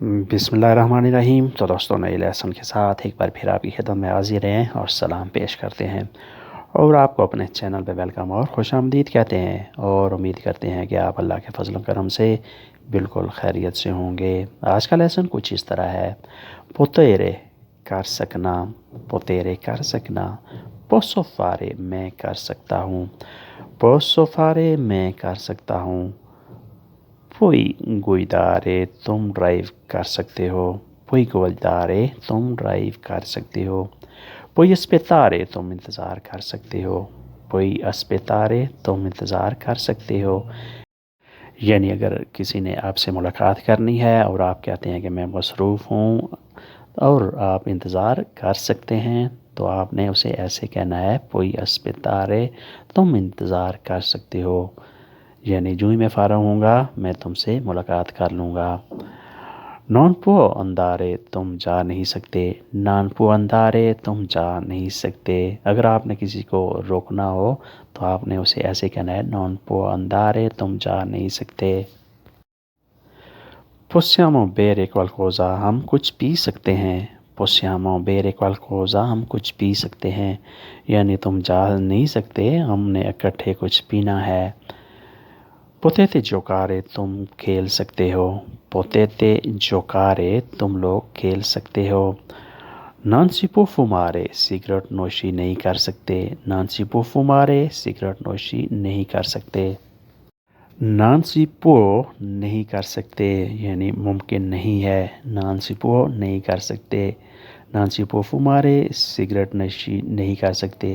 बिस्मिल्लाहिर्रहमानिर्रहीम। तो दोस्तों, नए लेसन के साथ एक बार फिर आपकी खिदमत में हाजिर हैं और सलाम पेश करते हैं और आपको अपने चैनल पे वेलकम और खुशामदीद कहते हैं और उम्मीद करते हैं कि आप अल्लाह के फजल करम से बिल्कुल खैरियत से होंगे। आज का लेसन कुछ इस तरह है। पोतेरे कर सकना, पोतेरे कर सकना, पोसो फारे मैं कर सकता हूँ, पोसो फारे मैं कर सकता हूँ। पुई गुइदारे तुम ड्राइव कर सकते हो, पुई गुइदारे तुम ड्राइव कर सकते हो। पुई अस्पेतारे तुम इंतज़ार कर सकते हो, पुई अस्पेतारे तुम इंतज़ार कर सकते हो। यानी अगर किसी ने आपसे मुलाकात करनी है और आप कहते हैं कि मैं मसरूफ़ हूँ और आप इंतज़ार कर सकते हैं, तो आपने उसे ऐसे कहना है, पुई अस्पेतारे तुम इंतज़ार कर सकते हो। यानी जो ही मैं फ़ारग होऊंगा मैं तुमसे मुलाकात कर लूँगा। नॉन पो अंदारे तुम जा नहीं सकते, नॉन पो अंदारे तुम जा नहीं सकते। अगर आपने किसी को रोकना हो तो आपने उसे ऐसे कहना है, नॉन पो अंदारे तुम जा नहीं सकते। possiamo bere qualcosa हम कुछ पी सकते हैं, possiamo bere qualcosa हम कुछ पी सकते हैं। यानी तुम जा नहीं सकते, हमने इकट्ठे कुछ पीना है। पोतेते जोकारे तुम खेल सकते हो, पोतेते जोकारे तुम लोग खेल सकते हो। नानसीपो फुमारे सिगरेट नोशी नहीं कर सकते, नानसीपो फुमारे सिगरेट नोशी नहीं कर सकते। नानसीपो नहीं कर सकते यानी मुमकिन नहीं है, नानसीपो नहीं कर सकते। नानसी पो फुमारे सिगरेट नशी नहीं कर सकते।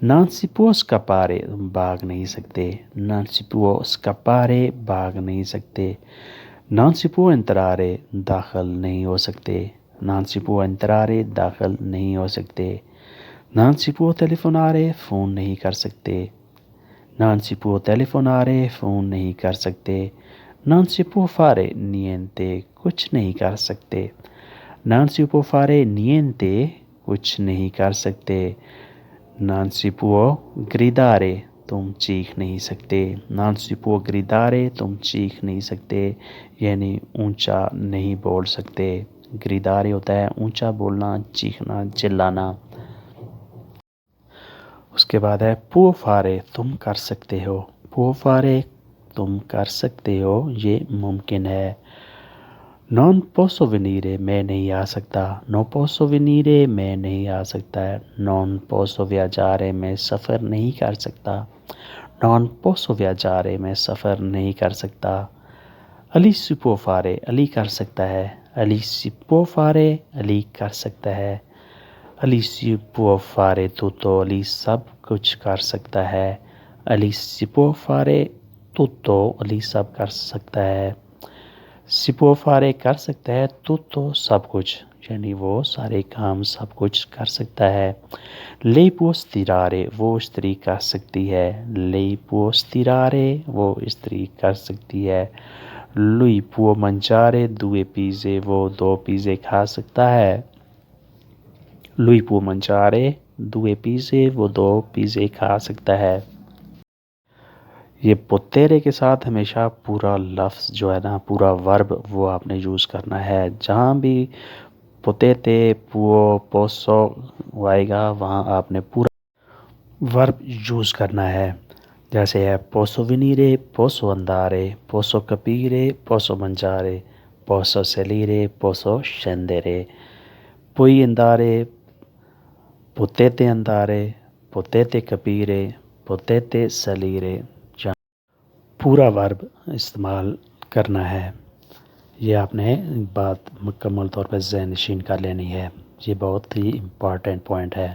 नानसी पो स्कपारे भाग नहीं सकते, नानसी पो स्कपारे भाग नहीं सकते। नानसी पो इंतरारे दाखिल नहीं हो सकते, नानसी पो इंतरारे दाखिल नहीं हो सकते। नानसी पो टेलीफोनारे फ़ोन नहीं कर सकते, नानसी पो टेलीफोनारे फ़ोन नहीं कर सकते। नानसी पो फारे नियंते कुछ नहीं कर सकते, नानसी पो फारे नियंते कुछ नहीं कर सकते। नानसी पो ग्रिदारे तुम चीख नहीं सकते, नानसी पो ग्रिदारे तुम चीख नहीं सकते। यानी ऊंचा नहीं बोल सकते। ग्रिदारे होता है ऊंचा बोलना, चीखना, चिल्लाना। उसके बाद है पो फारे तुम कर सकते हो, पो फारे तुम कर सकते हो, ये मुमकिन है। नॉन पोसो वेनीरे मैं नहीं आ सकता, नो पोसो वेनीरे मैं नहीं आ सकता है। नॉन पोसो व्याजारे मैं सफ़र नहीं कर सकता, नॉन पोसो व्याजारे मैं सफ़र नहीं कर सकता। अली सिपो फारे अली कर सकता है, अली सिपो फारे अली कर सकता है। अली सिपो फारे तो अली सब कुछ कर सकता है, अली सिपो फारे तो अली सब कर सकता है। सिपो फारे कर सकता है तो सब कुछ, यानी वो सारे काम सब कुछ कर सकता है। ले पोस्तिरारे वो स्त्री कर सकती है, ले पोस्तिरारे वो स्त्री कर सकती है। लुई पुओ मंचारे दुए पिज़्ज़े वो दो पिज़्ज़े खा सकता है, लुई पुओ मंचारे दुए पिज़्ज़े वो दो पिज़्ज़े खा सकता है। ये पोतेरे के साथ हमेशा पूरा लफ्ज़ जो है ना, पूरा वर्ब वो आपने यूज़ करना है। जहाँ भी पोतेते पुओ पोसो आएगा वहाँ आपने पूरा वर्ब यूज़ करना है। जैसे है पोसो विनीरे पोसो अंदारे, पोसो कपीरे पोसो मंजारे, पोसो सेलीरे पोसो शेंदेरे। पुई अंदारे पोतेते अंदारे, पोतेते कपीरे पोतेते सलीरे। पूरा वर्ब इस्तेमाल करना है। ये आपने बात मुकम्मल तौर पर ज़हन नशीन कर लेनी है। ये बहुत ही इम्पॉर्टेंट पॉइंट है।